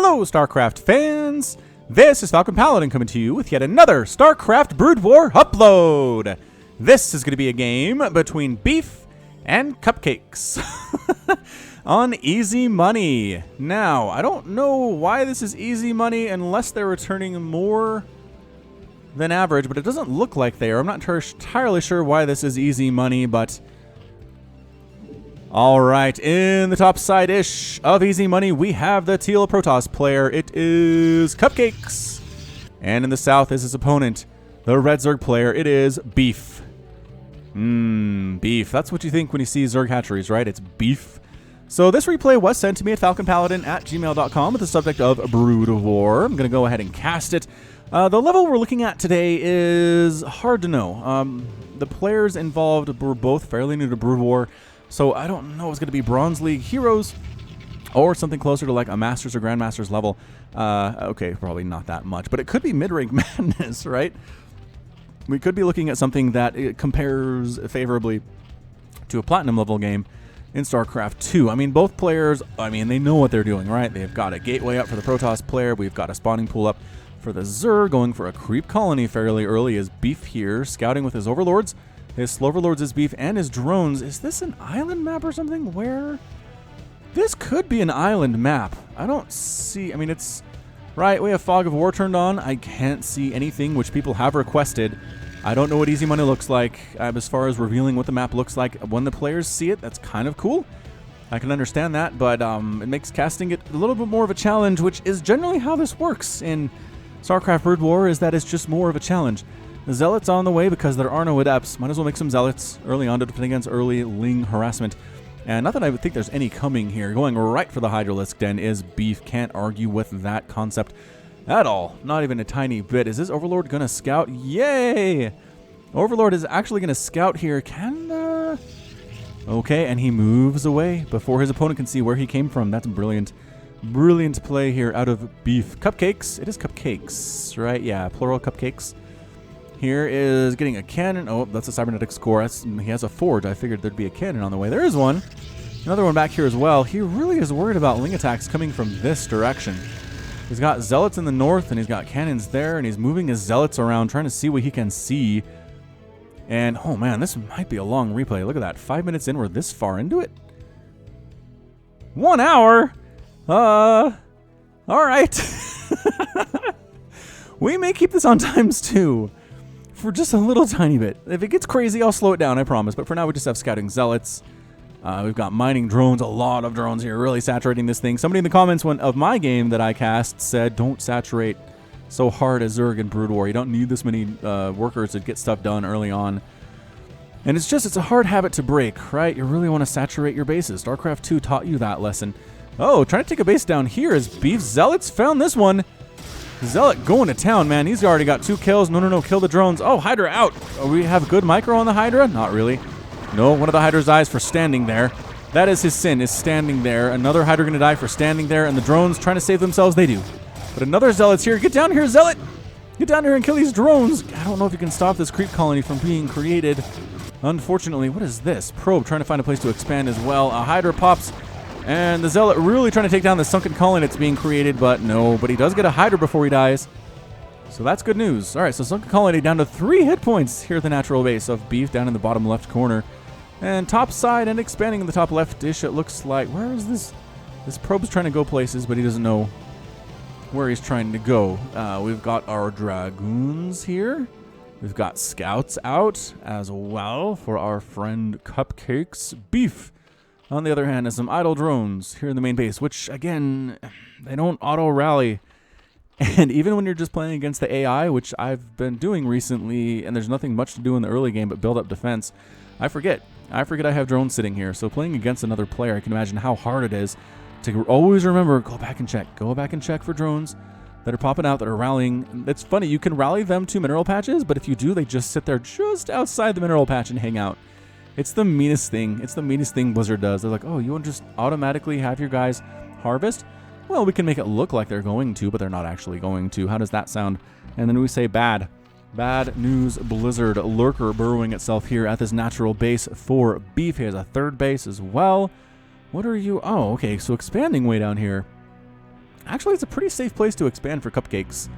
Hello, StarCraft fans! This is Falcon Paladin coming to you with yet another StarCraft Brood War upload! This is going to be a game between Beef and Cupcakes on easy money. Now, I don't know why this is easy money unless they're returning more than average, but it doesn't look like they are. I'm not entirely sure why this is easy money, but all right, in the top side-ish of easy money, we have the teal Protoss player. It is Cupcakes. And in the south is his opponent, the red Zerg player. It is Beef. Beef. That's what you think when you see Zerg hatcheries, right? It's Beef. So this replay was sent to me at falconpaladin@gmail.com with the subject of Brood War. I'm going to go ahead and cast it. The level we're looking at today is hard to know. The players involved were both fairly new to Brood War. So I don't know if it's going to be Bronze League Heroes or something closer to like a Masters or Grandmasters level. Okay, probably not that much, but it could be mid-rank madness, right? We could be looking at something that it compares favorably to a Platinum level game in StarCraft 2. I mean, both players, they know what they're doing, right? They've got a gateway up for the Protoss player. We've got a spawning pool up for the Zerg, going for a creep colony fairly early as Beef here, scouting with his overlords. His Sloverlords is Beef and his drones. Is this an island map or something? Where? This could be an island map. I don't see... it's... Right, we have Fog of War turned on. I can't see anything which people have requested. I don't know what easy money looks like as far as revealing what the map looks like. When the players see it, that's kind of cool. I can understand that, but it makes casting it a little bit more of a challenge, which is generally how this works in StarCraft Brood War, is that it's just more of a challenge. The Zealots on the way because there are no Adepts. Might as well make some Zealots early on to defend against early Ling harassment. And not that I would think there's any coming here. Going right for the Hydralisk Den is Beef. Can't argue with that concept at all. Not even a tiny bit. Is this Overlord going to scout? Yay! Overlord is actually going to scout here. Okay, and he moves away before his opponent can see where he came from. That's brilliant. Brilliant play here out of Beef. Cupcakes. It is Cupcakes, right? Yeah, plural Cupcakes. Here is getting a cannon. Oh, that's a cybernetics core. He has a forge. I figured there'd be a cannon on the way. There is one. Another one back here as well. He really is worried about Ling attacks coming from this direction. He's got Zealots in the north, and he's got cannons there, and he's moving his Zealots around, trying to see what he can see. And, oh man, this might be a long replay. Look at that. 5 minutes in, we're this far into it. 1 hour? All right. We may keep this on ×2. For just a little tiny bit. If it gets crazy, I'll slow it down, I promise. But for now, we just have scouting Zealots. We've got mining drones, a lot of drones here, really saturating this thing. Somebody in the comments of my game that I cast said, don't saturate so hard as Zerg and Brood War. You don't need this many workers to get stuff done early on. And it's a hard habit to break, right? You really want to saturate your bases. StarCraft 2 taught you that lesson. Oh, trying to take a base down here is Beef. Zealots found this one. Zealot going to town, man. He's already got 2 kills. No, kill the drones. Oh, Hydra out. Oh, we have good micro on the Hydra? Not really. No, one of the Hydra's dies for standing there. That is his sin, is standing there. Another Hydra going to die for standing there, and the drones trying to save themselves. They do. But another Zealot's here. Get down here, Zealot. Get down here and kill these drones. I don't know if you can stop this creep colony from being created. Unfortunately, what is this? Probe trying to find a place to expand as well. A Hydra pops. And the Zealot really trying to take down the sunken colony that's being created, but no. But he does get a Hydra before he dies. So that's good news. All right, so sunken colony down to 3 hit points here at the natural base of Beef down in the bottom left corner. And top side and expanding in the top left-ish, it looks like. Where is this? This probe's trying to go places, but he doesn't know where he's trying to go. We've got our Dragoons here. We've got Scouts out as well for our friend Cupcakes. Beef, on the other hand, is some idle drones here in the main base, which, again, they don't auto-rally. And even when you're just playing against the AI, which I've been doing recently, and there's nothing much to do in the early game but build up defense, I forget I have drones sitting here. So playing against another player, I can imagine how hard it is to always remember, go back and check for drones that are popping out, that are rallying. It's funny, you can rally them to mineral patches, but if you do, they just sit there just outside the mineral patch and hang out. It's the meanest thing. It's the meanest thing Blizzard does. They're like, oh, you want to just automatically have your guys harvest? Well, we can make it look like they're going to, but they're not actually going to. How does that sound? And then we say bad. Bad news, Blizzard. Lurker burrowing itself here at this natural base for Beef. He has a 3rd base as well. What are you? Oh, okay, so expanding way down here. Actually, it's a pretty safe place to expand for Cupcakes.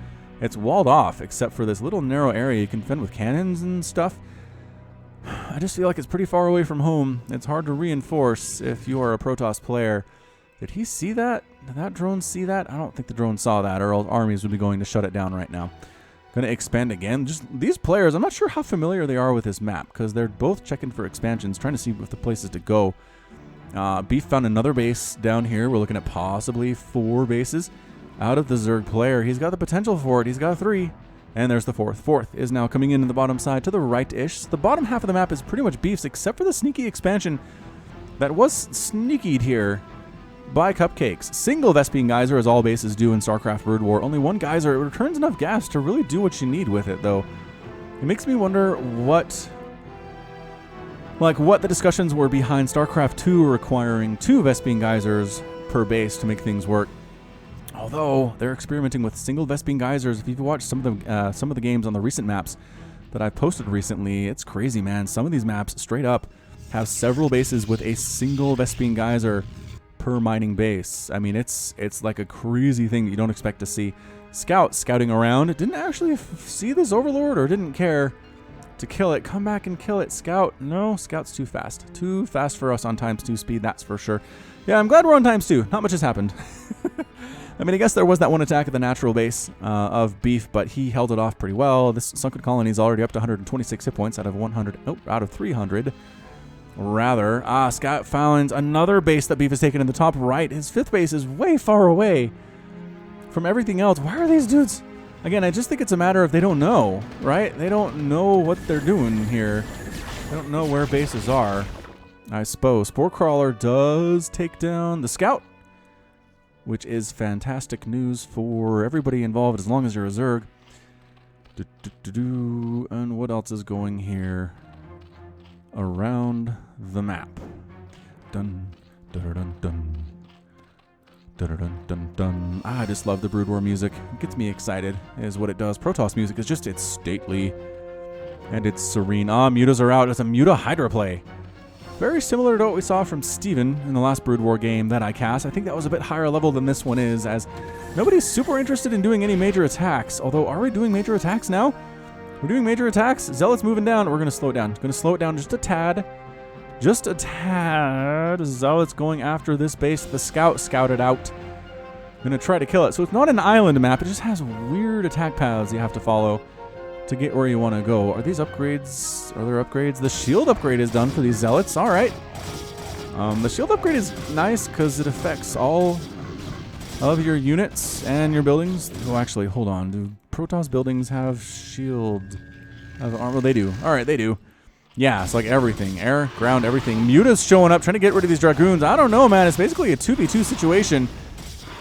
It's walled off, except for this little narrow area you can defend with cannons and stuff. I just feel like it's pretty far away from home. It's hard to reinforce if you are a Protoss player. Did he see that? Did that drone see that? I don't think the drone saw that, or else armies would be going to shut it down right now. Going to expand again. Just these players, I'm not sure how familiar they are with this map, because they're both checking for expansions, trying to see if the places to go. Beef found another base down here. We're looking at possibly 4 bases out of the Zerg player. He's got the potential for it. He's got 3. And there's the 4th. 4th is now coming in the bottom side to the right-ish. So the bottom half of the map is pretty much Beef's, except for the sneaky expansion that was sneakied here by Cupcakes. Single Vespene Geyser, as all bases do in StarCraft Brood War. Only one Geyser. It returns enough gas to really do what you need with it, though. It makes me wonder what the discussions were behind StarCraft 2 requiring 2 Vespene Geysers per base to make things work. Although they're experimenting with single Vespene Geysers. If you've watched some of the games on the recent maps that I've posted recently, it's crazy, man. Some of these maps straight up have several bases with a single Vespene Geyser per mining base. I mean, it's like a crazy thing that you don't expect to see. Scout scouting around, didn't actually see this Overlord or didn't care to kill it. Come back and kill it, Scout. No, Scout's too fast. Too fast for us on ×2 speed, that's for sure. Yeah, I'm glad we're on ×2. Not much has happened. I mean, I guess there was that one attack at the natural base of Beef, but he held it off pretty well. This sunken colony is already up to 126 hit points out of 100. Oh, out of 300. Rather, Scout finds another base that Beef has taken in the top right. His 5th base is way far away from everything else. Why are these dudes? Again, I just think it's a matter of they don't know, right? They don't know what they're doing here. They don't know where bases are, I suppose. Spore Crawler does take down the Scout, which is fantastic news for everybody involved as long as you're a Zerg. And what else is going here around the map? Dun, dun, dun, dun. Dun, dun, dun, dun. I just love the Brood War music. It gets me excited, is what it does. Protoss music is just, it's stately and it's serene. Mutas are out. It's a Muta Hydra play. Very similar to what we saw from Steven in the last Brood War game that I cast. I think that was a bit higher level than this one is, as nobody's super interested in doing any major attacks. Although, are we doing major attacks now? We're doing major attacks. Zealot's moving down. We're going to slow it down. Going to slow it down just a tad. Just a tad. Zealot's going after this base. The Scout scouted out. Going to try to kill it. So it's not an island map. It just has weird attack paths you have to follow to get where you want to go. Are these upgrades? Are there upgrades? The shield upgrade is done for these Zealots. All right. The shield upgrade is nice because it affects all of your units and your buildings. Oh, actually, hold on. Do Protoss buildings have shield? Have armor? They do. All right, they do. Yeah, it's like everything. Air, ground, everything. Muta's showing up, trying to get rid of these Dragoons. I don't know, man. It's basically a 2v2 situation.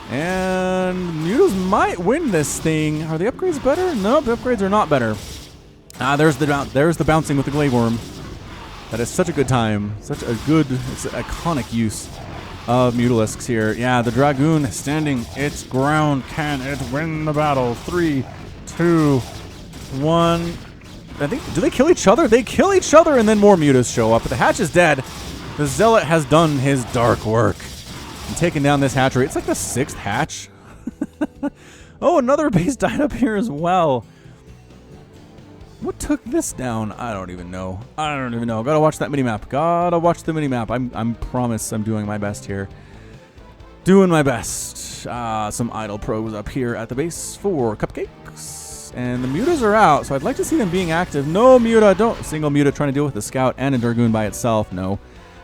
And Mutas might win this thing. Are the upgrades better? No, the upgrades are not better. There's the bouncing with the Glade Worm. That is such a good time. Such a good, it's an iconic use of Mutalisks here. Yeah, the Dragoon standing its ground. Can it win the battle? 3, 2, 1. I think, do they kill each other? They kill each other and then more Mutas show up. But the hatch is dead. The Zealot has done his dark work and taken down this hatchery. It's like the 6th hatch. Oh, another base died up here as well. What took this down? I don't even know. I don't even know. Gotta watch that minimap. Gotta watch the minimap. I'm promise I'm doing my best here. Doing my best. Some idle probes up here at the base for Cupcakes. And the Mutas are out, so I'd like to see them being active. No Muta, don't. Single Muta trying to deal with the Scout and a Dragoon by itself. No.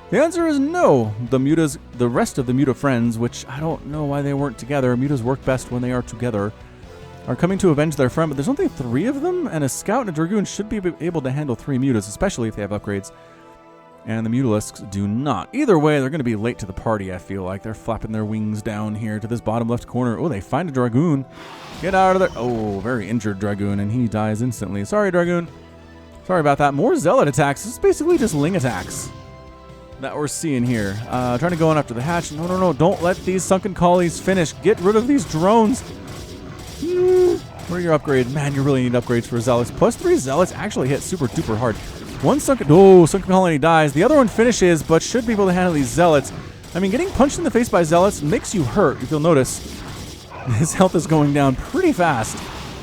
The answer is no. The rest of the Muta friends, which I don't know why they weren't together. Mutas work best when they are together, are coming to avenge their friend, but there's only 3 of them, and a Scout and a Dragoon should be able to handle 3 Mutas, especially if they have upgrades. And the Mutalisks do not. Either way, they're going to be late to the party, I feel like. They're flapping their wings down here to this bottom left corner. Oh, they find a Dragoon. Get out of there. Oh, very injured Dragoon, and he dies instantly. Sorry, Dragoon. Sorry about that. More Zealot attacks. This is basically just Ling attacks that we're seeing here. Trying to go on after the hatch. No, no, no. Don't let these sunken collies finish. Get rid of these drones. Where are your upgrades? Man, you really need upgrades for Zealots. +3 Zealots actually hit super duper hard. One sunken colony dies. The other one finishes, but should be able to handle these Zealots. I mean, getting punched in the face by Zealots makes you hurt, if you'll notice. His health is going down pretty fast.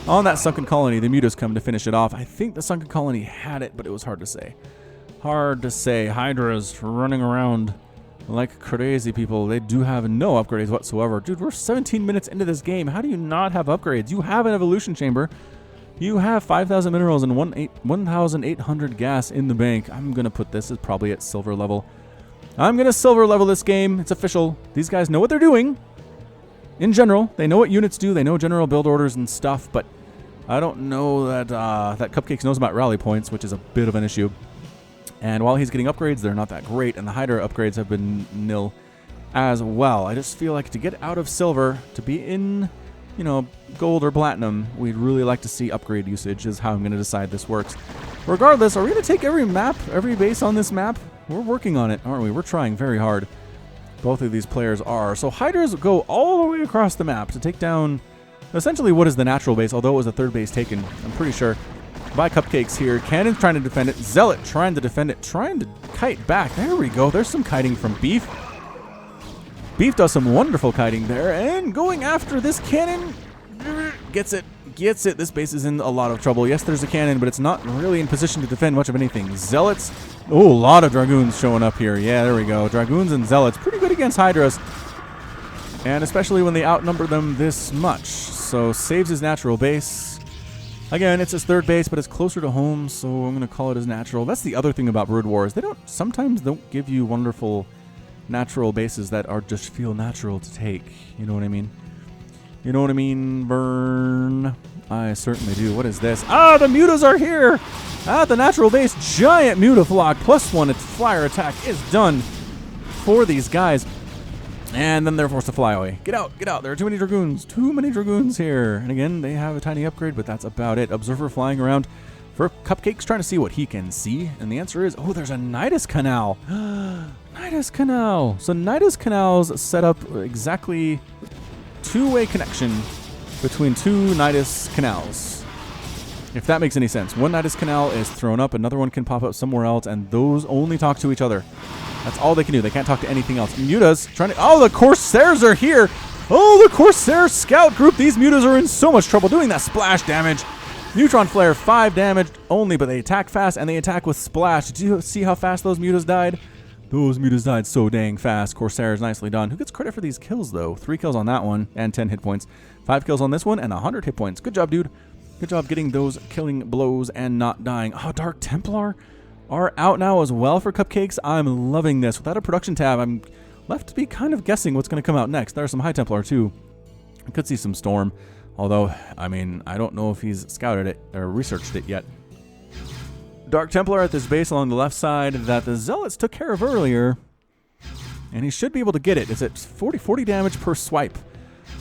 On that sunken colony, the mutas come to finish it off. I think the sunken colony had it, but it was hard to say. Hard to say. Hydras running around like crazy people. They do have no upgrades whatsoever. Dude, we're 17 minutes into this game. How do you not have upgrades? You have an evolution chamber. You have 5,000 minerals and 1,800 gas in the bank. I'm going to put this as probably at silver level. I'm going to silver level this game. It's official. These guys know what they're doing. In general, they know what units do. They know general build orders and stuff, but I don't know that that Cupcakes knows about rally points, which is a bit of an issue. And while he's getting upgrades, they're not that great, and the Hydra upgrades have been nil as well. I just feel like to get out of silver, to be in, you know, gold or platinum, we'd really like to see upgrade usage is how I'm going to decide this works. Regardless, are we going to take every map, every base on this map? We're working on it, aren't we? We're trying very hard. Both of these players are. So Hydras go all the way across the map to take down essentially what is the natural base, although it was a third base taken, I'm pretty sure, by Cupcakes here. Cannon's trying to defend it. Zealot trying to defend it, trying to kite back. There we go. There's some kiting from Beef. Beef does some wonderful kiting there, and going after this cannon. Gets it. Gets it. This base is in a lot of trouble. Yes, there's a cannon, but it's not really in position to defend much of anything. Zealots. Oh, a lot of Dragoons showing up here. Yeah, there we go. Dragoons and Zealots. Pretty good against Hydras. And especially when they outnumber them this much. So saves his natural base. Again, it's his third base, but it's closer to home, so I'm going to call it his natural. That's the other thing about Brood Wars. They sometimes don't give you wonderful natural bases that are just feel natural to take. You know what I mean? You know what I mean, Burn? I certainly do. What is this? Ah, the mutas are here! At the natural base, giant mutaflock. +1 flyer attack is done for these guys. And then they're forced to fly away. Get out, get out. There are too many Dragoons. Too many Dragoons here. And again, they have a tiny upgrade, but that's about it. Observer flying around for Cupcakes, trying to see what he can see. And the answer is, oh, there's a Nidus Canal. Nidus Canal. So Nidus Canals set up exactly two-way connection between two Nidus Canals. If that makes any sense. One Nidus Canal is thrown up, another one can pop up somewhere else, and those only talk to each other. That's all they can do. They can't talk to anything else. Mutas trying to... Oh, the Corsairs are here! Oh, the Corsair scout group! These mutas are in so much trouble doing that splash damage. Neutron Flare, 5 damage only, but they attack fast, and they attack with splash. Did you see how fast those mutas died? Those mutas died so dang fast. Corsairs, nicely done. Who gets credit for these kills, though? 3 kills on that one, and 10 hit points. 5 kills on this one, and 100 hit points. Good job, dude. Good job getting those killing blows and not dying. Oh, Dark Templar are out now as well for Cupcakes. I'm loving this. Without a production tab, I'm left to be kind of guessing what's going to come out next. There's some High Templar, too. I could see some Storm. Although, I mean, I don't know if he's scouted it or researched it yet. Dark Templar at this base along the left side that the Zealots took care of earlier. And he should be able to get it. It's at 40 damage per swipe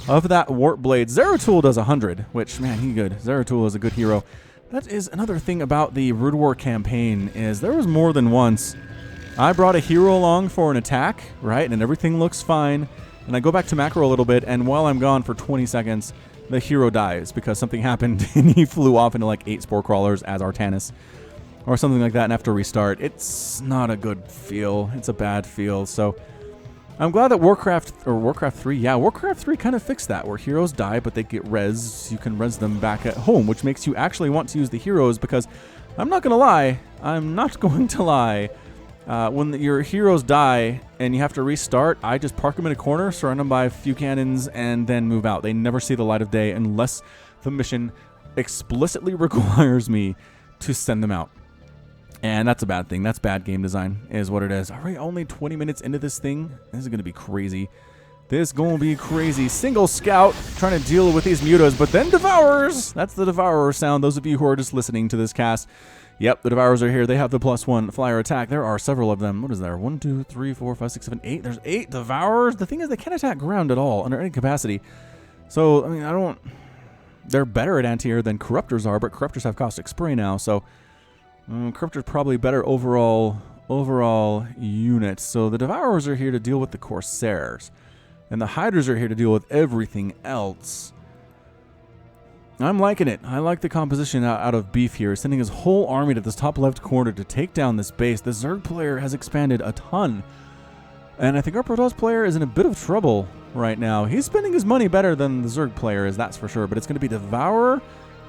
of that Warp Blade. Zeratul does 100, which, man, he good. Zeratul is a good hero. That is another thing about the Brood War campaign is there was more than once I brought a hero along for an attack, right? And everything looks fine. And I go back to macro a little bit, and while I'm gone for 20 seconds, the hero dies because something happened and he flew off into like 8 Spore Crawlers as Artanis. Or something like that, and have to restart. It's not a good feel. It's a bad feel. So I'm glad that Warcraft 3, yeah, Warcraft 3 kind of fixed that, where heroes die, but they get res. You can res them back at home, which makes you actually want to use the heroes, because I'm not going to lie. When your heroes die and you have to restart, I just park them in a corner, surround them by a few cannons, and then move out. They never see the light of day unless the mission explicitly requires me to send them out. And that's a bad thing. That's bad game design is what it is. All right, only 20 minutes into this thing. This is going to be crazy. This is going to be crazy. Single scout trying to deal with these mutas, but then Devourers. That's the Devourer sound. Those of you who are just listening to this cast. Yep, the Devourers are here. They have the +1 flyer attack. There are several of them. What is there? 1, 2, 3, 4, 5, 6, 7, 8. There's 8 Devourers. The thing is, they can't attack ground at all under any capacity. So, I mean, they're better at anti-air than Corruptors are, but Corruptors have caustic spray now, so... Corruptor's probably better overall unit. So the Devourers are here to deal with the Corsairs. And the Hydras are here to deal with everything else. I'm liking it. I like the composition out of Beef here. Sending his whole army to this top left corner to take down this base. The Zerg player has expanded a ton. And I think our Protoss player is in a bit of trouble. right now. He's spending his money better than the Zerg player is, that's for sure. But it's going to be Devourer,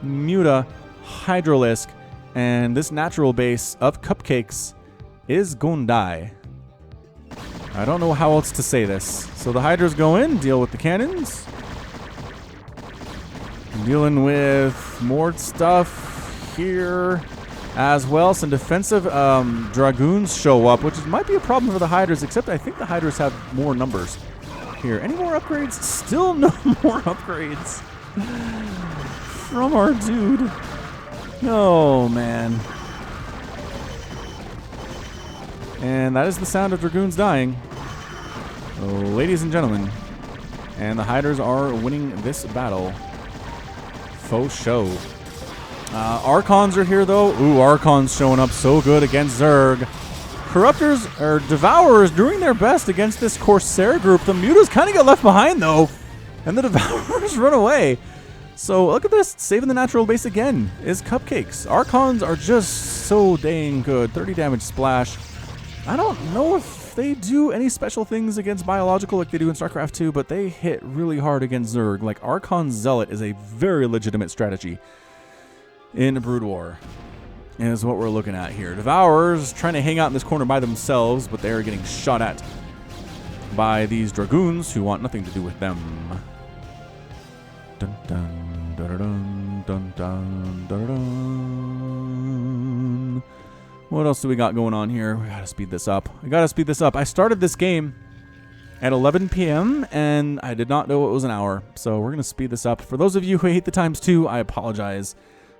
Muta, Hydralisk, and this natural base of Cupcakes is going to die. I don't know how else to say this. So the Hydras go in, deal with the cannons. Dealing with more stuff here as well. Some defensive Dragoons show up, which might be a problem for the Hydras, except I think the Hydras have more numbers here. Any more upgrades? Still no more upgrades from our dude. Oh, man. And that is the sound of Dragoons dying. Ladies and gentlemen. And the Hydras are winning this battle. Faux show. Archons are here, though. Ooh, Archons showing up so good against Zerg. Corruptors, or Devourers, doing their best against this Corsair group. The Mutas kind of get left behind, though. And the Devourers run away. So look at this. Saving the natural base again is Cupcakes. Archons are just so dang good. 30 damage splash. I don't know if they do any special things against biological like they do in StarCraft 2, but they hit really hard against Zerg. Like Archon Zealot is a very legitimate strategy in Brood War, is what we're looking at here. Devourers trying to hang out in this corner by themselves, but they're getting shot at by these Dragoons who want nothing to do with them. Dun dun dun dun dun dun dun dun. What else do we got going on here? We gotta speed this up. I started this game at 11 p.m. and I did not know it was an hour, so we're gonna speed this up. For those of you who hate the times 2, I apologize.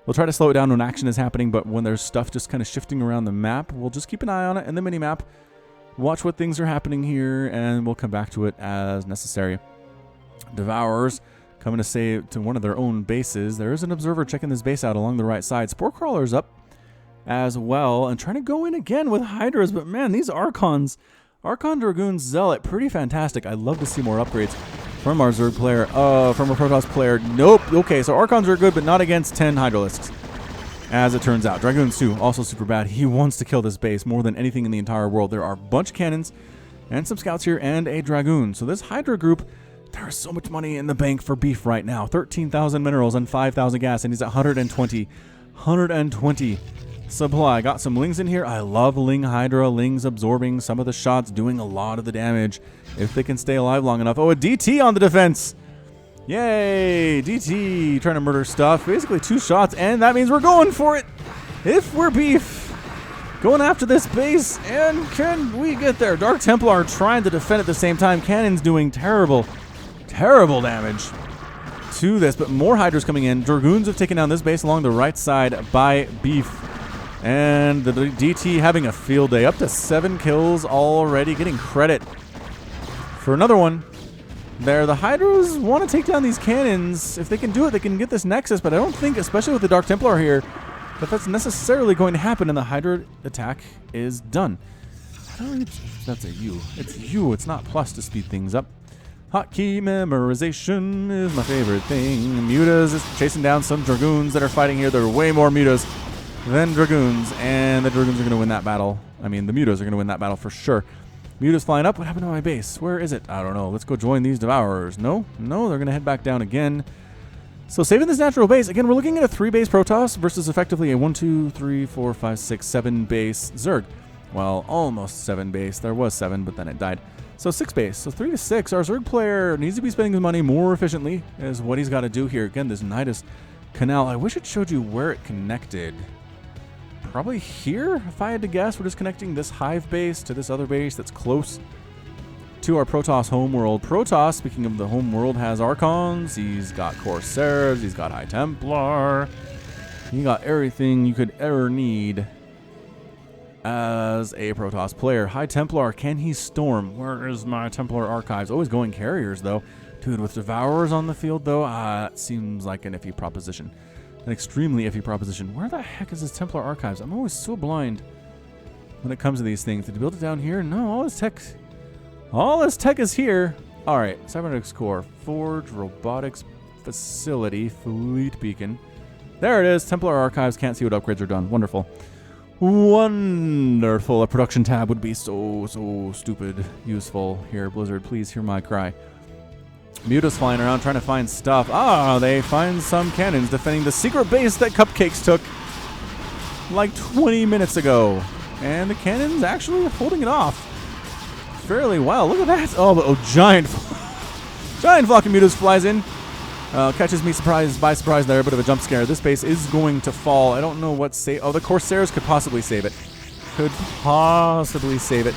We'll try to slow it down when action is happening, but when there's stuff just kind of shifting around the map, we'll just keep an eye on it in the mini-map, watch what things are happening here, and we'll come back to it as necessary. Devourers coming to save to one of their own bases. There is an observer checking this base out along the right side. Spore Crawler's up as well, and trying to go in again with Hydras, but man, these Archons, Archon Dragoons Zealot, pretty fantastic. I'd love to see more upgrades from our Zerg player, from a Protoss player. Nope. Okay, so Archons are good, but not against 10 Hydralisks, as it turns out. Dragoons too, also super bad. He wants to kill this base more than anything in the entire world. There are a bunch of cannons and some scouts here and a Dragoon. So this Hydra group, there is so much money in the bank for beef right now. 13,000 minerals and 5,000 gas, and he's at 120 supply. Got some Lings in here. I love Ling Hydra. Lings absorbing some of the shots, doing a lot of the damage if they can stay alive long enough. Oh, a DT on the defense. Yay! DT trying to murder stuff. Basically 2 shots, and that means we're going for it. If we're beef, going after this base, and can we get there? Dark Templar trying to defend at the same time. Cannons doing terrible damage to this, but more Hydras coming in. Dragoons have taken down this base along the right side by beef. And the DT having a field day. Up to 7 kills already. Getting credit for another one. There, the Hydras want to take down these cannons. If they can do it, they can get this Nexus. But I don't think, especially with the Dark Templar here, that that's necessarily going to happen. And the Hydra attack is done. I don't know if that's a U. It's U. It's not plus to speed things up. Hotkey memorization is my favorite thing. Mutas is chasing down some Dragoons that are fighting here. There are way more Mutas than Dragoons, and the Dragoons are going to win that battle. I mean, the Mutas are going to win that battle for sure. Mutas flying up. What happened to my base? Where is it? I don't know. Let's go join these Devourers. No, they're going to head back down again. So saving this natural base. Again, we're looking at a 3-base Protoss versus effectively a 1, 2, 3, 4, 5, 6, 7-base Zerg. Well, almost 7-base. There was 7, but then it died. So 6-base. So 3 to 6. Our Zerg player needs to be spending his money more efficiently, is what he's got to do here. Again, this Nidus Canal. I wish it showed you where it connected. Probably here, if I had to guess. We're just connecting this Hive base to this other base that's close to our Protoss homeworld. Protoss, speaking of the homeworld, has Archons. He's got Corsairs. He's got High Templar. He got everything you could ever need as a Protoss player. High Templar, can he storm? Where is my Templar archives? Always going carriers, though. Dude, with Devourers on the field, though, that seems like an iffy proposition. An extremely iffy proposition. Where the heck is his Templar archives? I'm always so blind when it comes to these things. Did he build it down here? No, all his tech is here. All right, cybernetics core, forge, robotics facility, fleet beacon. There it is. Templar archives. Can't see what upgrades are done. Wonderful. Wonderful. A production tab would be so stupid useful here. Blizzard, please hear my cry. Mutas flying around trying to find stuff. Ah, they find some cannons defending the secret base that Cupcakes took like 20 minutes ago. And the cannons actually holding it off fairly well. Look at that. Oh, giant flock of mutas flies in. Catches me by surprise there. A bit of a jump scare. This base is going to fall. I don't know what save. Oh, the Corsairs could possibly save it. Could possibly save it.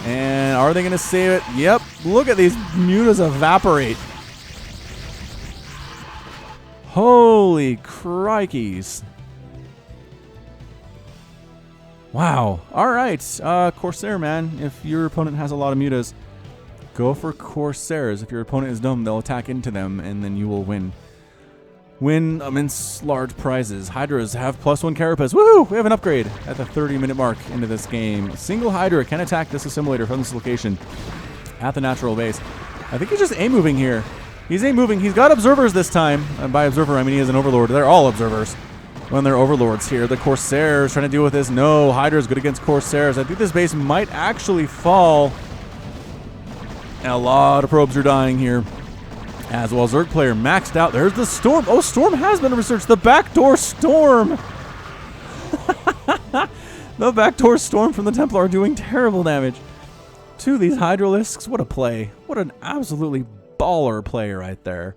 And are they going to save it? Yep. Look at these mutas evaporate. Holy crikeys. Wow. All right. Corsair, man. If your opponent has a lot of mutas, go for Corsairs. If your opponent is dumb, they'll attack into them, and then you will win. Win immense large prizes. Hydras have +1 carapace. Woohoo! We have an upgrade at the 30-minute mark into this game. A single Hydra can attack this assimilator from this location at the natural base. I think he's just A-moving here. He's A-moving. He's got observers this time. And by observer, I mean he is an overlord. They're all observers when they're overlords here. The Corsairs trying to deal with this. No, Hydra's good against Corsairs. I think this base might actually fall. And a lot of probes are dying here. As well, Zerg player maxed out. There's the Storm. Oh, Storm has been researched. The backdoor Storm. The backdoor Storm from the Templar doing terrible damage to these Hydralisks. What a play. What an absolutely baller play right there.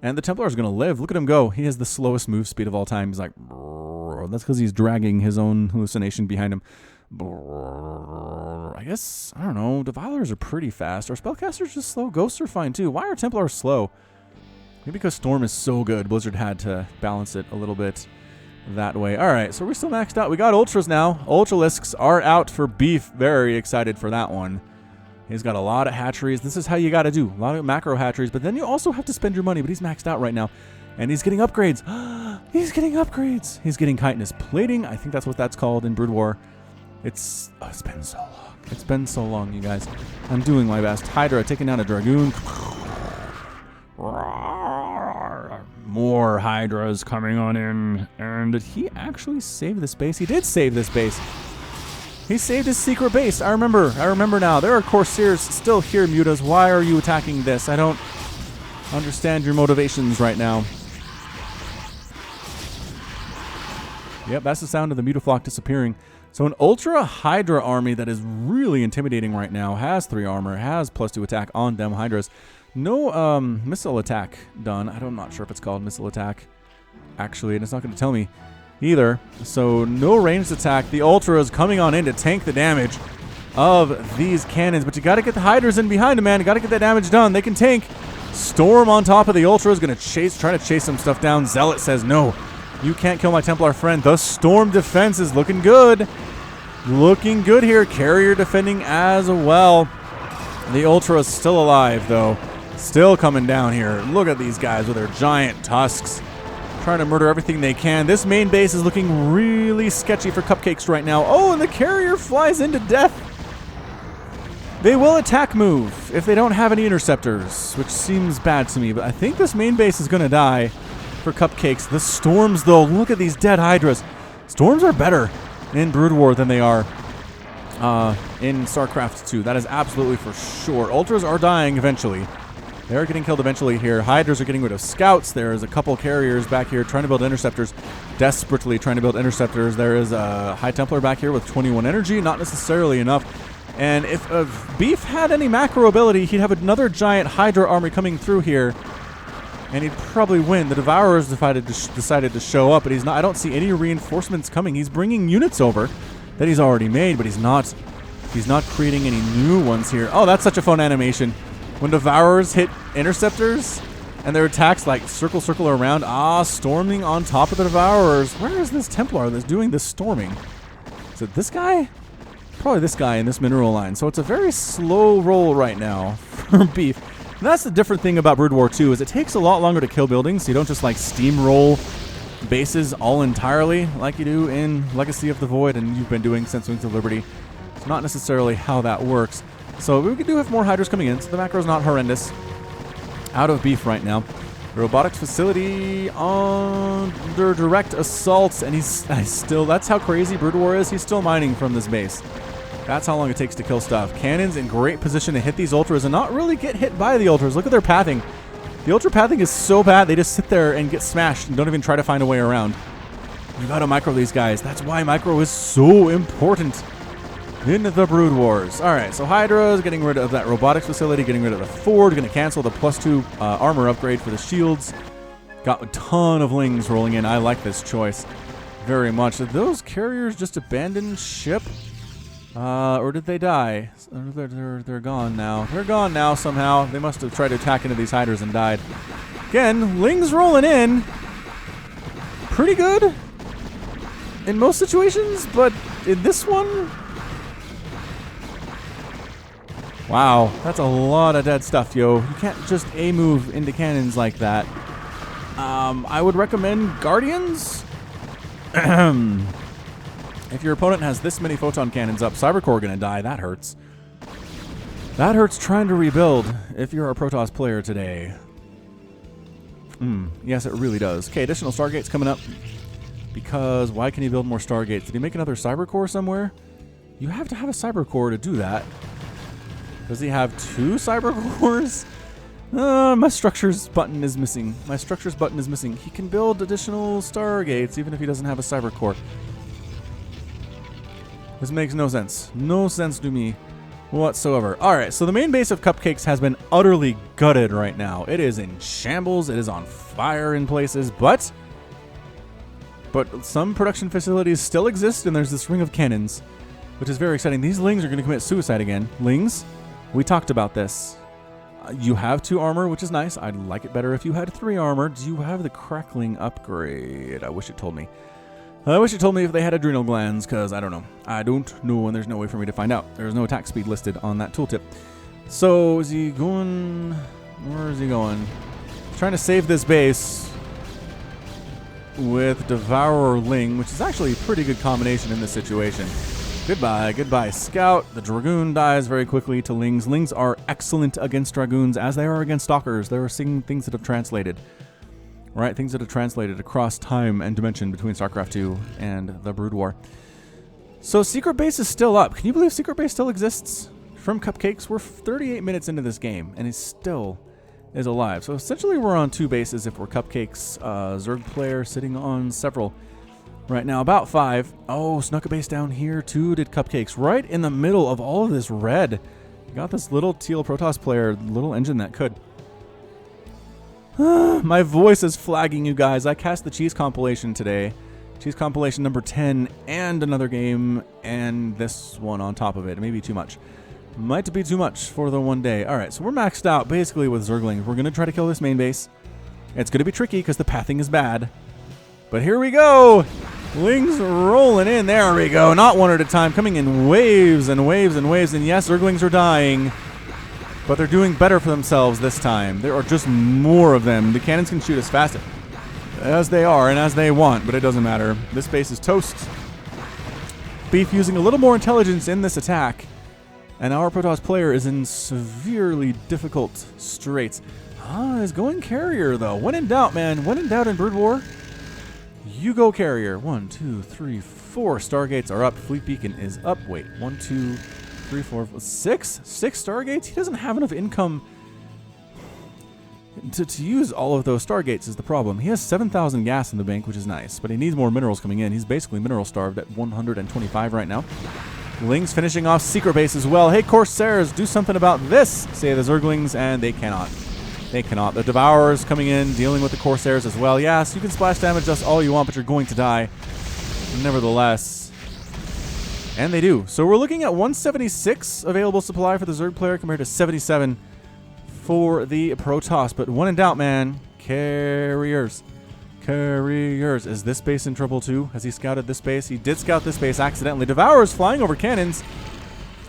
And the Templar is going to live. Look at him go. He has the slowest move speed of all time. He's like, that's because he's dragging his own hallucination behind him. I guess, I don't know, Devourers are pretty fast. Are Spellcasters just slow? Ghosts are fine too. Why are Templars slow? Maybe because Storm is so good, Blizzard had to balance it a little bit that way. Alright, so we're still maxed out. We got Ultras now. Ultralisks are out for beef. Very excited for that one. He's got a lot of hatcheries. This is how you got to do. A lot of macro hatcheries, but then you also have to spend your money, but he's maxed out right now. And he's getting upgrades. He's getting upgrades. He's getting chitinous plating. I think that's what that's called in Brood War. It's been so long. It's been so long, you guys. I'm doing my best. Hydra taking down a Dragoon. More Hydras coming on in. And did he actually save this base? He did save this base. He saved his secret base. I remember now. There are Corsairs still here, mutas. Why are you attacking this? I don't understand your motivations right now. Yep, that's the sound of the Mutaflock disappearing. So an Ultra Hydra army that is really intimidating right now, has 3 armor, has +2 attack on them Hydras. No missile attack done. I'm not sure if it's called missile attack, actually, and it's not going to tell me either. So no ranged attack. The Ultra is coming on in to tank the damage of these cannons, but you got to get the Hydras in behind them, man. You got to get that damage done. They can tank. Storm on top of the Ultra is going to try to chase some stuff down. Zealot says no. You can't kill my Templar friend. The Storm defense is looking good. Looking good here. Carrier defending as well. The Ultra is still alive, though. Still coming down here. Look at these guys with their giant tusks. Trying to murder everything they can. This main base is looking really sketchy for Cupcakes right now. Oh, and the Carrier flies into death. They will attack move if they don't have any interceptors, which seems bad to me. But I think this main base is going to die for Cupcakes. The Storms, though, look at these dead Hydras. Storms are better in Brood War than they are in StarCraft 2. That is absolutely for sure. Ultras are dying eventually. They're getting killed eventually here. Hydras are getting rid of scouts. There is a couple carriers back here trying to build interceptors. Desperately trying to build interceptors. There is a High Templar back here with 21 energy. Not necessarily enough. And if Beef had any macro ability, he'd have another giant Hydra army coming through here. And he'd probably win. The Devourers decided to show up, but he's not. I don't see any reinforcements coming. He's bringing units over that he's already made, but he's not creating any new ones here. Oh, that's such a fun animation. When Devourers hit interceptors and their attacks like circle around. Storming on top of the Devourers. Where is this Templar that's doing this storming? Is it this guy? Probably this guy in this mineral line. So it's a very slow roll right now for Beef. And that's the different thing about Brood War 2 is it takes a lot longer to kill buildings, so you don't just like steamroll bases all entirely like you do in Legacy of the Void and you've been doing since Wings of Liberty. It's not necessarily how that works. So we do have more Hydras coming in, so the macro is not horrendous. Out of Beef right now. The robotics facility under direct assaults, and he's still, that's how crazy Brood War is. He's still mining from this base. That's how long it takes to kill stuff. Cannons in great position to hit these ultras and not really get hit by the ultras. Look at their pathing. The ultra pathing is so bad, they just sit there and get smashed and don't even try to find a way around. You gotta micro these guys. That's why micro is so important in the Brood Wars. Alright, so Hydra is getting rid of that robotics facility, getting rid of the Ford, gonna cancel the +2 armor upgrade for the shields. Got a ton of Lings rolling in. I like this choice very much. Did those carriers just abandon ship? Or did they die? They're gone now. They're gone now somehow. They must have tried to attack into these Hydras and died. Again, Lings rolling in. Pretty good in most situations, but in this one... Wow, that's a lot of dead stuff, yo. You can't just A-move into cannons like that. I would recommend Guardians. If your opponent has this many photon cannons up, Cybercore gonna die. That hurts. That hurts trying to rebuild if you're a Protoss player today. Yes, it really does. Okay, additional Stargates coming up. Because why can he build more Stargates? Did he make another Cybercore somewhere? You have to have a Cybercore to do that. Does he have 2 Cybercores? My structures button is missing. My structures button is missing. He can build additional Stargates even if he doesn't have a Cybercore. This makes no sense. No sense to me whatsoever. Alright, so the main base of Cupcakes has been utterly gutted right now. It is in shambles. It is on fire in places, but some production facilities still exist, and there's this ring of cannons, which is very exciting. These Lings are going to commit suicide again. Lings, we talked about this. You have 2 armor, which is nice. I'd like it better if you had 3 armor. Do you have the crackling upgrade? I wish it told me. I wish it told me if they had adrenal glands, because I don't know. I don't know, and there's no way for me to find out. There's no attack speed listed on that tooltip. So, is he going... Where is he going? Trying to save this base with Devourer Ling, which is actually a pretty good combination in this situation. Goodbye, Scout. The Dragoon dies very quickly to Lings. Lings are excellent against Dragoons, as they are against Stalkers. There are things that have translated. Right, things that have translated across time and dimension between StarCraft 2 and the Brood War. So Secret Base is still up. Can you believe Secret Base still exists? From Cupcakes, we're 38 minutes into this game, and it still is alive. So essentially we're on 2 bases if we're Cupcakes. Zerg player sitting on several. Right now, about 5. Oh, snuck a base down here too, did Cupcakes. Right in the middle of all of this red. You got this little teal Protoss player, little engine that could. My voice is flagging, you guys. I cast the Cheese compilation today. Cheese compilation number 10 and another game and this one on top of it. Maybe too much. Might be too much for the one day. Alright, so we're maxed out basically with Zerglings. We're going to try to kill this main base. It's going to be tricky because the pathing is bad. But here we go. Lings rolling in. There we go. Not one at a time. Coming in waves and waves and waves. And yes, Zerglings are dying. But they're doing better for themselves this time. There are just more of them. The cannons can shoot as fast as they are and as they want, but it doesn't matter. This base is toast. Beef using a little more intelligence in this attack. And our Protoss player is in severely difficult straits. Is going carrier, though. When in doubt, man. When in doubt in Brood War, you go carrier. 1, 2, 3, 4 Stargates are up. Fleet Beacon is up. Wait, 1, 2... 3, 4, 6 Stargates? He doesn't have enough income to use all of those Stargates is the problem. He has 7,000 gas in the bank, which is nice, but he needs more minerals coming in. He's basically mineral starved at 125 right now. Lings finishing off Secret Base as well. Hey, Corsairs, do something about this, say the Zerglings, and they cannot. They cannot. The Devourers coming in, dealing with the Corsairs as well. Yes, you can splash damage us all you want, but you're going to die. Nevertheless... And they do. So we're looking at 176 available supply for the Zerg player compared to 77 for the Protoss. But when in doubt, man, carriers. Carriers. Is this base in trouble too? Has he scouted this base? He did scout this base accidentally. Devourers flying over cannons.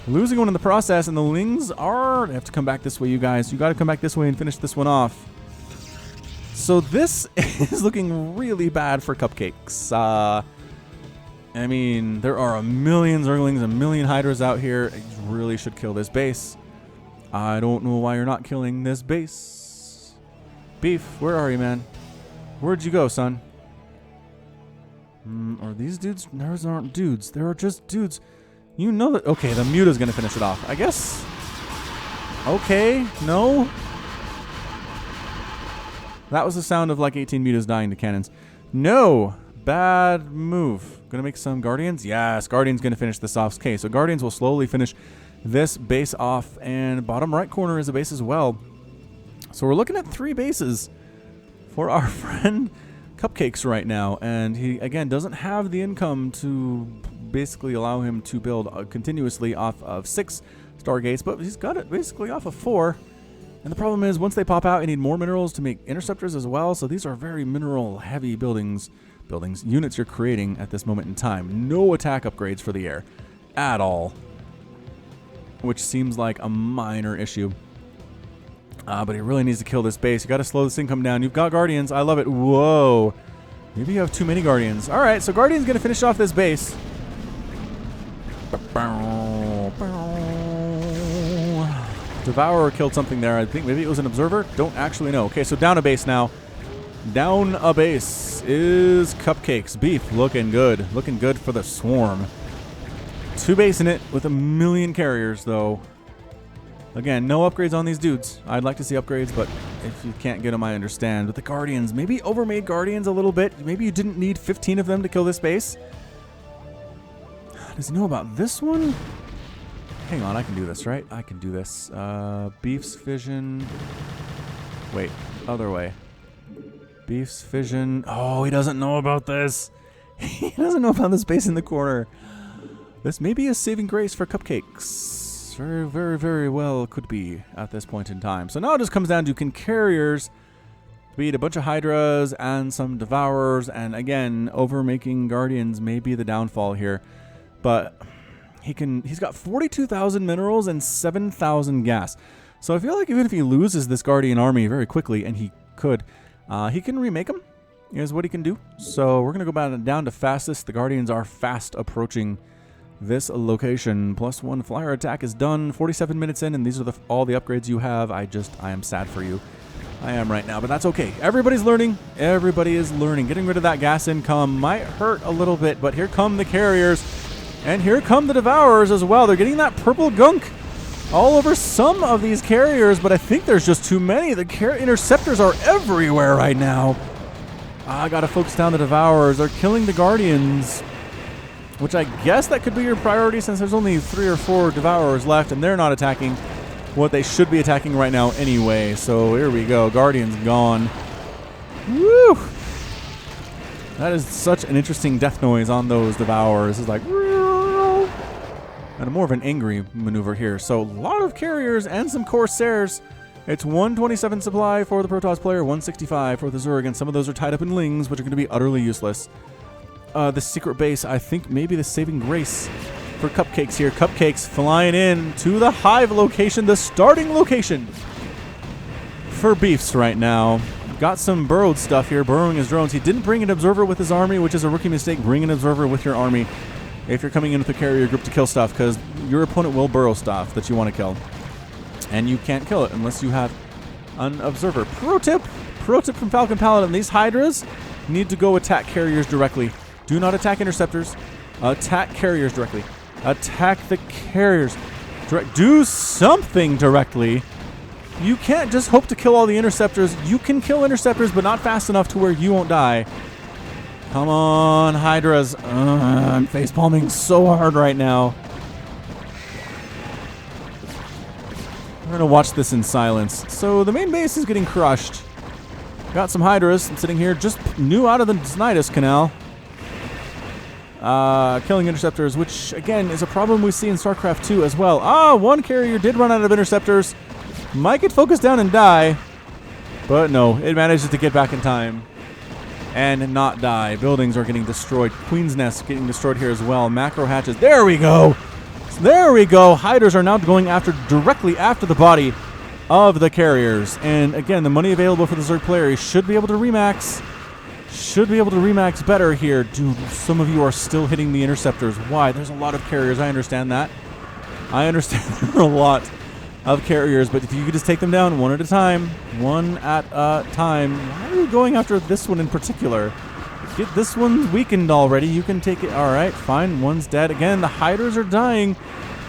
Losing one in the process. And the Lings are... They have to come back this way, you guys. You got to come back this way and finish this one off. So this is looking really bad for Cupcakes. I mean, there are a million Zerglings, a million Hydras out here. You really should kill this base. I don't know why you're not killing this base. Beef, where are you, man? Where'd you go, son? Are these dudes? Those aren't dudes. There are just dudes. You know that. Okay, the Muta's going to finish it off. I guess. Okay, no. That was the sound of like 18 Mutas dying to cannons. No. Bad move. Gonna make some Guardians? Yes, Guardians gonna finish this off. Okay, so Guardians will slowly finish this base off, and bottom right corner is a base as well. So we're looking at 3 bases for our friend Cupcakes right now, and he, again, doesn't have the income to basically allow him to build continuously off of 6 Stargates, but he's got it basically off of 4. And the problem is, once they pop out, you need more minerals to make interceptors as well, so these are very mineral-heavy units you're creating at this moment in time. No attack upgrades for the air at all, which seems like a minor issue. But he really needs to kill this base. You got to slow this income down. You've got Guardians. I love it. Whoa. Maybe you have too many Guardians. All right, so Guardian's going to finish off this base. Devourer killed something there. I think maybe it was an Observer. Don't actually know. Okay, so down a base now. Down a base is Cupcakes. Beef looking good. Looking good for the swarm. 2 base in it with 1 million carriers, though. Again, no upgrades on these dudes. I'd like to see upgrades, but if you can't get them, I understand. But the Guardians, maybe overmade Guardians a little bit. Maybe you didn't need 15 of them to kill this base. Does he know about this one? Hang on, I can do this, right? I can do this. Beef's Fission. Wait, other way. Beef's Fission. Oh, he doesn't know about this. He doesn't know about this base in the corner. This may be a saving grace for Cupcakes. Very, very, very well could be at this point in time. So now it just comes down to, can carriers beat a bunch of Hydras and some Devourers? And again, overmaking Guardians may be the downfall here. But he's got 42,000 minerals and 7,000 gas. So I feel like even if he loses this Guardian army very quickly, and he could, he can remake them, is what he can do. So we're going to go down to fastest. The Guardians are fast approaching this location. +1 flyer attack is done. 47 minutes in, and these are all the upgrades you have. I am sad for you. I am right now, but that's okay. Everybody's learning. Everybody is learning. Getting rid of that gas income might hurt a little bit, but here come the carriers, and here come the Devourers as well. They're getting that purple gunk all over some of these carriers, but I think there's just too many. The interceptors are everywhere right now. I gotta focus down the Devourers. They're killing the Guardians, which I guess that could be your priority since there's only 3 or 4 Devourers left, and they're not attacking what they should be attacking right now anyway. So here we go. Guardians gone. Woo! That is such an interesting death noise on those Devourers. It's like, and more of an angry maneuver here. So a lot of carriers and some Corsairs. It's 127 supply for the Protoss player, 165 for the Zerg, and some of those are tied up in Lings, which are going to be utterly useless. The secret base, I think maybe the saving grace for Cupcakes here. Cupcakes flying in to the hive location, the starting location for Beefs right now. Got some burrowed stuff here, burrowing his drones. He didn't bring an Observer with his army, which is a rookie mistake. Bring an Observer with your army if you're coming in with a carrier group to kill stuff, because your opponent will burrow stuff that you want to kill. And you can't kill it unless you have an Observer. Pro tip from Falcon Paladin. These Hydras need to go attack carriers directly. Do not attack interceptors. Attack carriers directly. Attack the carriers. Do something directly. You can't just hope to kill all the interceptors. You can kill interceptors, but not fast enough to where you won't die. Come on, Hydras. I'm facepalming so hard right now. We're going to watch this in silence. So the main base is getting crushed. Got some Hydras. I'm sitting here just new out of the Znidus Canal. Killing interceptors, which again is a problem we see in StarCraft 2 as well. One carrier did run out of interceptors. Might get focused down and die, but no, it manages to get back in time and not die. Buildings are getting destroyed. Queen's Nest getting destroyed here as well. Macro hatches. There we go. There we go. Hydras are now going directly after the body of the carriers. And again, the money available for the Zerg player, he should be able to remax. Should be able to remax better here. Dude, some of you are still hitting the interceptors. Why? There's a lot of carriers. I understand that. I understand there are a lot of carriers, but if you could just take them down one at a time. One at a time. Why are you going after this one in particular? Get this one weakened already. You can take it. All right, fine. One's dead. Again, the hiders are dying.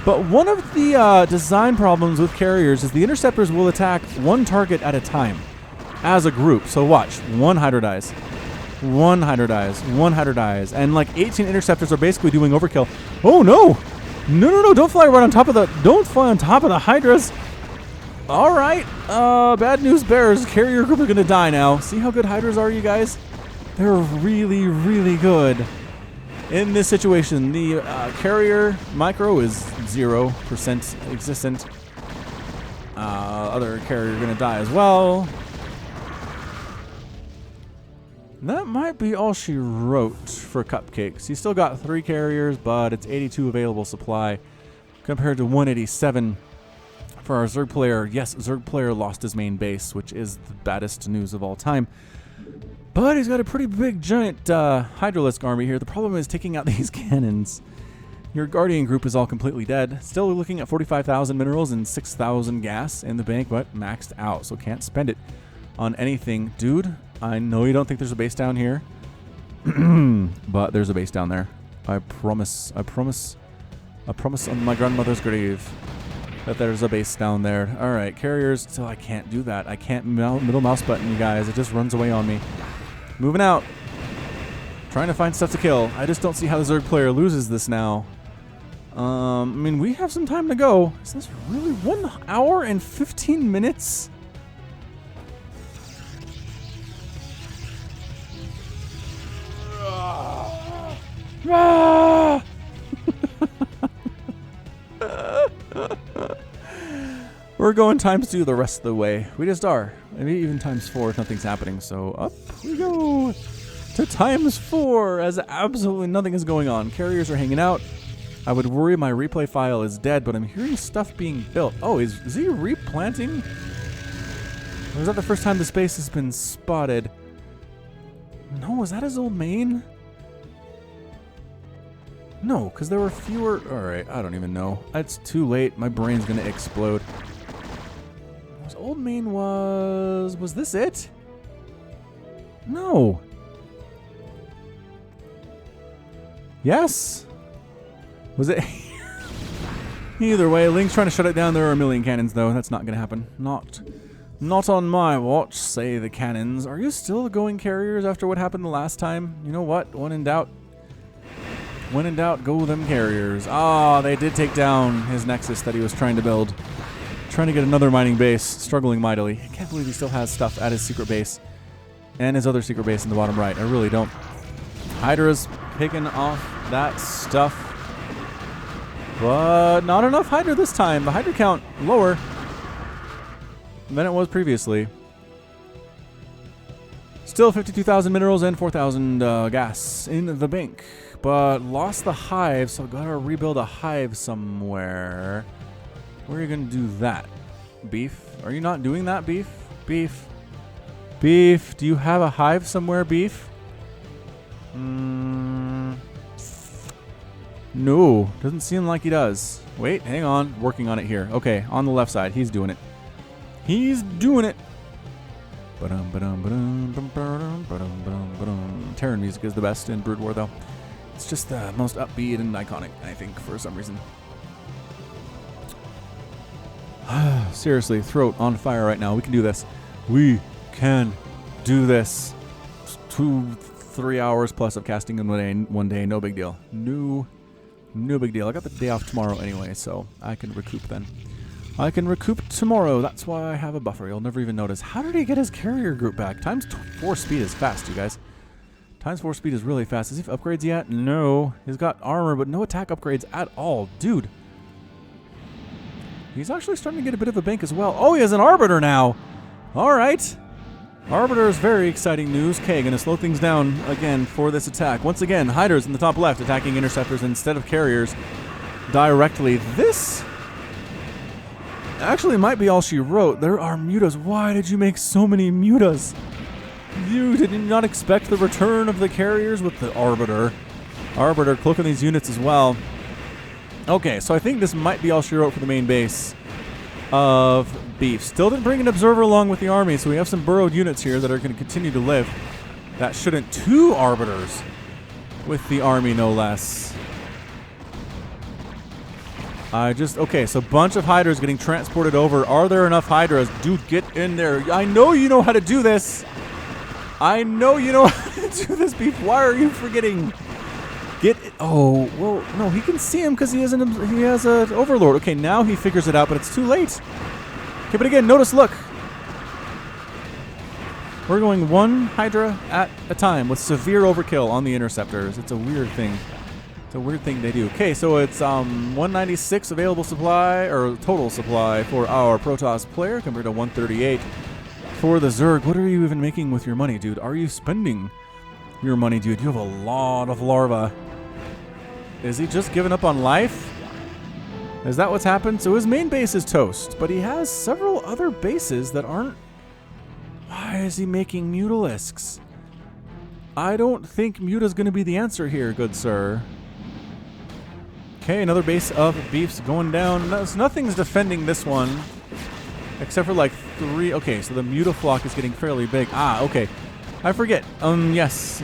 But one of the design problems with carriers is the interceptors will attack one target at a time as a group. So watch. One hydra dies. One hydra dies. One hydra dies. And like 18 interceptors are basically doing overkill. Oh, no. No, no, no. Don't fly right on top of the... Don't fly on top of the hydras. All right. Bad news bears. Carrier group are going to die now. See how good hydras are, you guys? They're really, really good. In this situation, the carrier micro is 0% existent. Other carrier are going to die as well. That might be all she wrote for Cupcakes. He's still got 3 carriers, but it's 82 available supply compared to 187 for our Zerg player. Yes, Zerg player lost his main base, which is the baddest news of all time. But he's got a pretty big, giant Hydralisk army here. The problem is taking out these cannons. Your Guardian group is all completely dead. Still looking at 45,000 minerals and 6,000 gas in the bank, but maxed out, so can't spend it on anything. Dude, I know you don't think there's a base down here, but there's a base down there. I promise on my grandmother's grave that there's a base down there. All right, carriers, so I can't do that. I can't middle mouse button, you guys. It just runs away on me. Moving out. Trying to find stuff to kill. I just don't see how the Zerg player loses this now. I mean, we have some time to go. Is this really 1 hour and 15 minutes? We're going ×2 the rest of the way. We just are. Maybe even ×4 if nothing's happening. So up we go to ×4 as absolutely nothing is going on. Carriers are hanging out. I would worry my replay file is dead, but I'm hearing stuff being built. Oh, is he replanting? Or is that the first time the space has been spotted? No, is that his old main? No, because there were fewer... Alright, I don't even know. It's too late. My brain's going to explode. His old main was... Was this it? No. Yes? Was it... Either way, Link's trying to shut it down. There are a million cannons, though. That's not going to happen. Not on my watch, say the cannons. Are you still going carriers after what happened the last time? You know what? When in doubt, go them carriers. Ah, they did take down his nexus that he was trying to build. Trying to get another mining base, struggling mightily. I can't believe he still has stuff at his secret base. And his other secret base in the bottom right. I really don't. Hydra's picking off that stuff. But not enough Hydra this time. The Hydra count lower than it was previously. Still 52,000 minerals and 4,000 gas in the bank. But lost the hive, so gotta rebuild a hive somewhere. Where are you gonna do that? Beef? Are you not doing that, Beef? Beef? Beef? Do you have a hive somewhere, Beef? No, doesn't seem like he does. Wait, hang on. Working on it here. Okay, on the left side. He's doing it. He's doing it. Terran music is the best in Brood War, though. It's just the most upbeat and iconic, I think, for some reason. Seriously, throat on fire right now. We can do this. We can do this. 2-3 hours plus of casting in one day. No big deal. No big deal. I got the day off tomorrow anyway, so I can recoup then. I can recoup tomorrow. That's why I have a buffer. You'll never even notice. How did he get his carrier group back? ×4 speed is fast, you guys. ×4 speed is really fast. Does he have upgrades yet? No. He's got armor, but no attack upgrades at all. Dude. He's actually starting to get a bit of a bank as well. Oh, he has an Arbiter now. All right. Arbiter is very exciting news. Okay, going to slow things down again for this attack. Once again, Hydras in the top left attacking interceptors instead of carriers directly. This actually might be all she wrote. There are mutas. Why did you make so many mutas? You did not expect the return of the carriers with the Arbiter. Arbiter cloaking these units as well. Okay, so I think this might be all she wrote for the main base of Beef. Still didn't bring an observer along with the army, so we have some burrowed units here that are going to continue to live. That shouldn't. 2 arbiters with the army, no less. Okay, so bunch of hydras getting transported over. Are there enough hydras? Dude, get in there. I know you know how to do this. I know you know how to do this, Beef. Why are you forgetting? Get it. Oh, well, no, he can see him because he has an overlord. Okay, now he figures it out, but it's too late. Okay, but again, notice, look. We're going 1 hydra at a time with severe overkill on the interceptors. It's a weird thing. It's a weird thing they do. Okay, so it's 196 available supply, or total supply for our Protoss player compared to 138 for the Zerg. What are you even making with your money, dude? Are you spending your money, dude? You have a lot of larvae. Is he just giving up on life? Is that what's happened? So his main base is toast, but he has several other bases that aren't. Why is he making mutalisks? I don't think Muta's going to be the answer here, good sir. Okay, another base of Beefs going down. Nothing's defending this one, except for like 3. Okay, so the Mutaflock is getting fairly big. Ah, okay. I forget. Yes.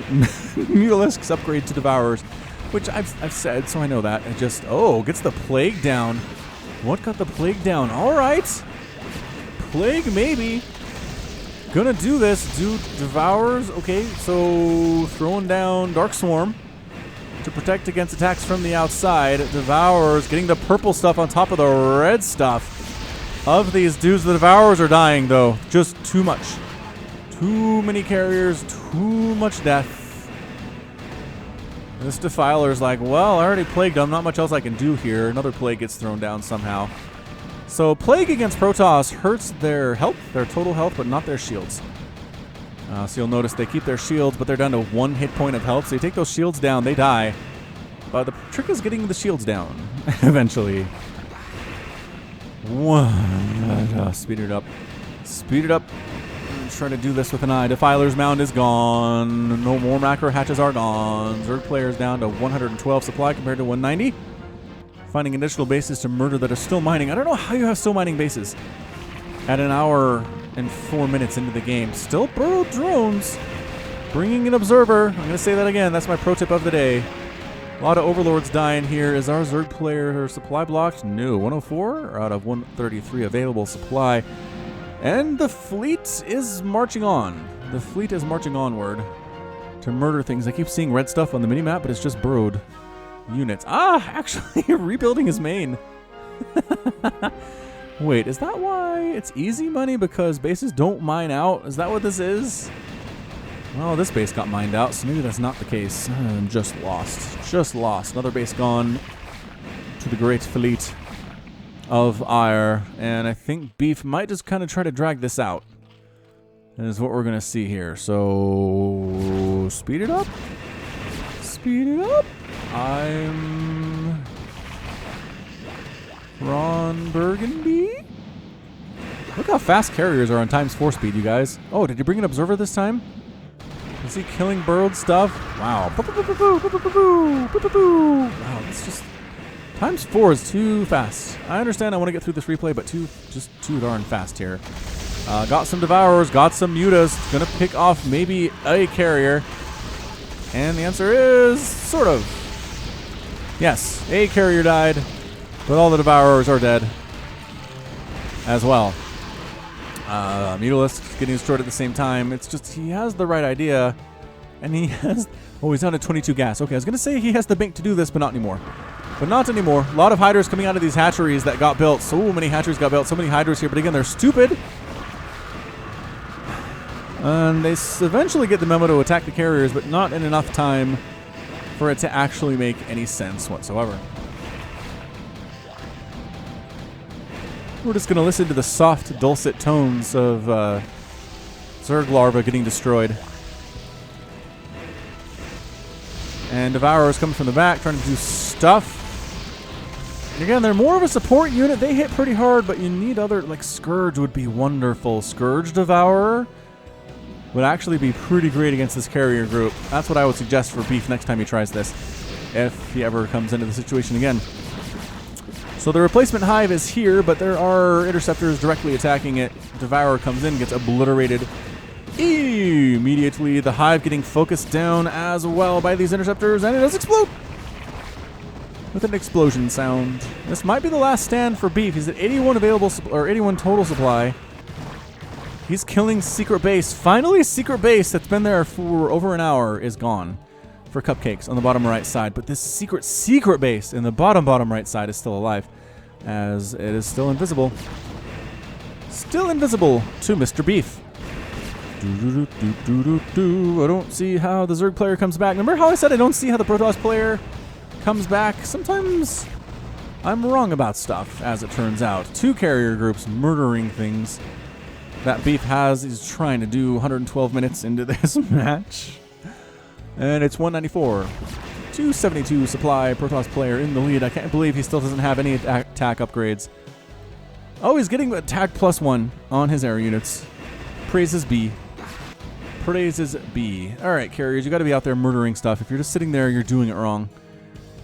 Mutalisks upgrade to Devourers, which I've said, so I know that. It just, gets the Plague down. What got the Plague down? All right. Plague, maybe. Gonna do this. Do Devourers. Okay, so throwing down Dark Swarm to protect against attacks from the outside. Devourers getting the purple stuff on top of the red stuff of these dudes. The Devourers are dying, though. Just too much. Too many carriers. Too much death. This Defiler's like, well, I already plagued them. Not much else I can do here. Another plague gets thrown down somehow. So Plague against Protoss hurts their health, their total health, but not their shields. So you'll notice they keep their shields, but they're down to 1 hit point of health. So you take those shields down, they die. But the trick is getting the shields down eventually. Speed it up. Speed it up. Try to do this with an eye. Defiler's Mound is gone. No more macro hatches are gone. Zerg players down to 112 supply compared to 190. Finding additional bases to murder that are still mining. I don't know how you have still mining bases at 1 hour and 4 minutes into the game. Still burrowed drones. Bringing an observer. I'm going to say that again. That's my pro tip of the day. A lot of overlords dying here. Is our Zerg player supply blocked? No. 104 out of 133 available supply. And the fleet is marching on. The fleet is marching onward to murder things. I keep seeing red stuff on the minimap, but it's just burrowed units. Actually rebuilding his main. Wait, is that why it's easy money because bases don't mine out? Is that what this is? Well, this base got mined out, so maybe that's not the case. I'm just lost. Just lost. Another base gone to the great fleet of Ire. And I think Beef might just kind of try to drag this out. That is what we're going to see here. So, speed it up. Speed it up. I'm Ron Burgundy. Look how fast carriers are on ×4 speed, you guys. Oh, did you bring an observer this time? Is he killing burrowed stuff? Wow. Wow, it's just ×4 is too fast. I understand I want to get through this replay, but just too darn fast here. Got some Devourers, got some Mutas. Gonna pick off maybe a carrier. And the answer is sort of. Yes, a carrier died, but all the Devourers are dead as well. Mutalisk getting destroyed at the same time. It's just he has the right idea, and he has. Oh, he's down to 22 gas. Okay, I was gonna say he has the bank to do this, but not anymore. But not anymore. A lot of hydras coming out of these hatcheries that got built. So many hatcheries got built. So many hydras here, but again, they're stupid. And they eventually get the memo to attack the carriers, but not in enough time for it to actually make any sense whatsoever. We're just going to listen to the soft, dulcet tones of Zerg larva getting destroyed. And Devourers coming from the back, trying to do stuff. Again, they're more of a support unit. They hit pretty hard, but you need other, like Scourge would be wonderful. Scourge Devourer would actually be pretty great against this carrier group. That's what I would suggest for Beef next time he tries this, if he ever comes into the situation again. So the replacement hive is here, but there are interceptors directly attacking it. Devourer comes in, gets obliterated Immediately, the hive getting focused down as well by these interceptors, and it does explode with an explosion sound. This might be the last stand for Beef. He's at 81 available or 81 total supply. He's killing Secret Base. Finally, Secret Base that's been there for over an hour is gone for Cupcakes on the bottom right side. But this secret base in the bottom right side is still alive, as it is still invisible. Still invisible to Mr. Beef. I don't see how the Zerg player comes back. Remember how I said I don't see how the Protoss player comes back? Sometimes I'm wrong about stuff, as it turns out. 2 carrier groups murdering things that Beef is trying to do 112 minutes into this match. And it's 194. 272 supply, Protoss player in the lead. I can't believe he still doesn't have any attack upgrades. Oh, he's getting attack +1 on his air units. Praises B. Praises B. All right, carriers, you got to be out there murdering stuff. If you're just sitting there, you're doing it wrong.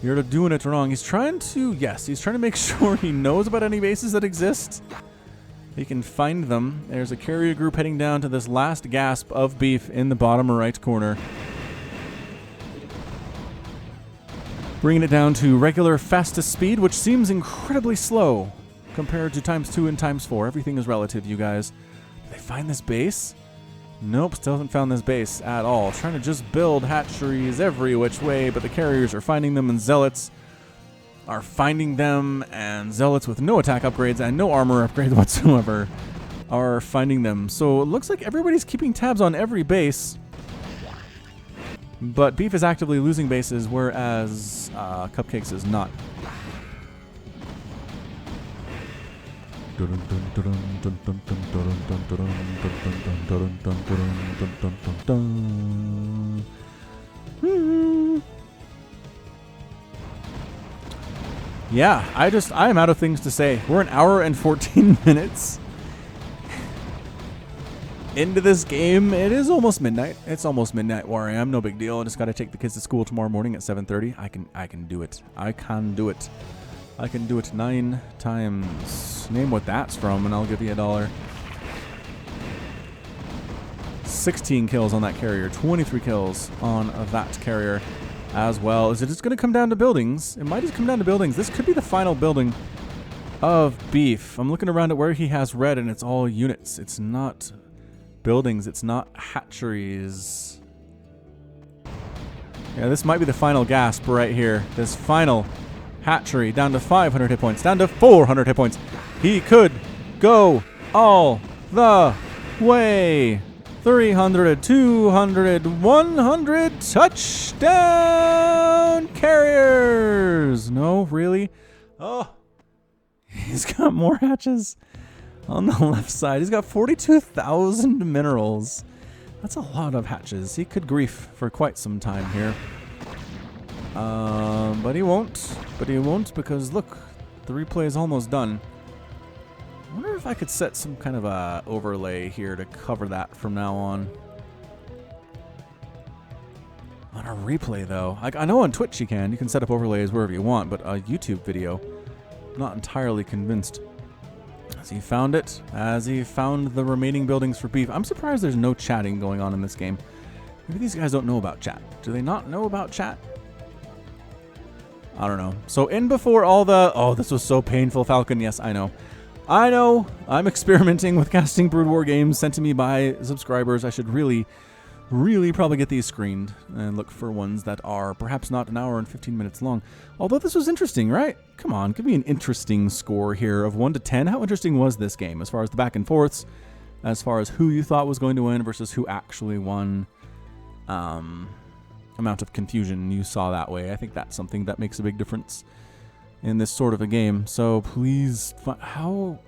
You're doing it wrong. He's trying to make sure he knows about any bases that exist. He can find them. There's a carrier group heading down to this last gasp of Beef in the bottom right corner. Bringing it down to regular fastest speed, which seems incredibly slow compared to ×2 and ×4. Everything is relative, you guys. Did they find this base? Nope, still haven't found this base at all. Trying to just build hatcheries every which way, but the carriers are finding them, and zealots are finding them, and zealots with no attack upgrades and no armor upgrades whatsoever are finding them. So it looks like everybody's keeping tabs on every base, but Beef is actively losing bases, whereas Cupcakes is not. Yeah, I am out of things to say. We're an hour and 14 minutes into this game. It is almost midnight. It's almost midnight where I am. No big deal. I just got to take the kids to school tomorrow morning at 7:30. I can do it. I can do it. I can do it 9 times. Name what that's from, and I'll give you $1. 16 kills on that carrier. 23 kills on that carrier as well. Is it just going to come down to buildings? It might just come down to buildings. This could be the final building of Beef. I'm looking around at where he has red, and it's all units. It's not buildings. It's not hatcheries. Yeah, this might be the final gasp right here. This final hatchery down to 500 hit points, down to 400 hit points. He could go all the way. 300, 200, 100 touchdown carriers. No, really? Oh, he's got more hatches on the left side. He's got 42,000 minerals. That's a lot of hatches. He could grief for quite some time here. But he won't. Because look, the replay is almost done. I wonder if I could set some kind of a overlay here to cover that from now on. On a replay, though. I know on Twitch you can set up overlays wherever you want, but a YouTube video, I'm not entirely convinced. Has he found it? Has he found the remaining buildings for Beef? I'm surprised there's no chatting going on in this game. Maybe these guys don't know about chat. Do they not know about chat? I don't know. So in before all the... Oh, this was so painful, Falcon. Yes, I know. I know. I'm experimenting with casting Brood War games sent to me by subscribers. I should really probably get these screened and look for ones that are perhaps not an hour and 15 minutes long. Although this was interesting, right? Come on, give me an interesting score here of 1 to 10. How interesting was this game as far as the back and forths, as far as who you thought was going to win versus who actually won? Amount of confusion you saw that way. I think that's something that makes a big difference in this sort of a game. So please, how...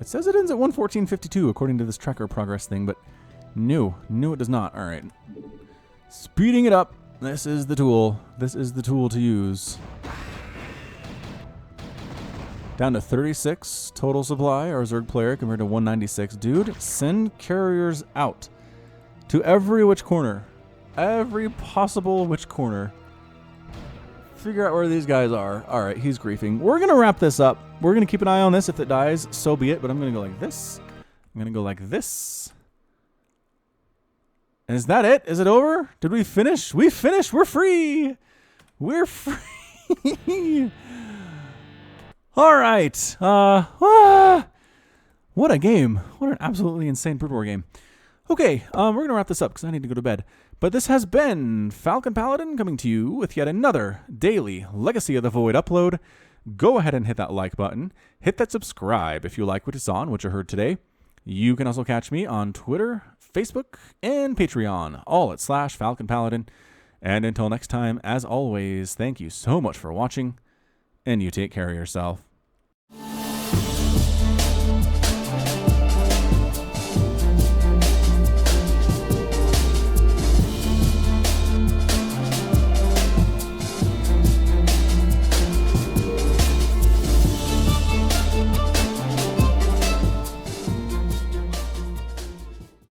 It says it ends at 1:14:52 according to this tracker progress thing, but no, it does not. All right. Speeding it up. This is the tool. This is the tool to use. Down to 36 total supply, our Zerg player, compared to 196. Dude, send carriers out to every which corner. Every possible which corner. Figure out where these guys are. All right, he's griefing. We're going to wrap this up. We're going to keep an eye on this. If it dies, so be it. But I'm going to go like this. I'm going to go like this. And is that it? Is it over? Did we finish? We finished. We're free. We're free. All right. What a game. What an absolutely insane Brood War game. Okay, we're going to wrap this up because I need to go to bed. But this has been Falcon Paladin coming to you with yet another daily Legacy of the Void upload. Go ahead and hit that like button. Hit that subscribe if you like what you saw and what you heard today. You can also catch me on Twitter, Facebook, and Patreon, all at /Falcon Paladin. And until next time, as always, thank you so much for watching, and you take care of yourself.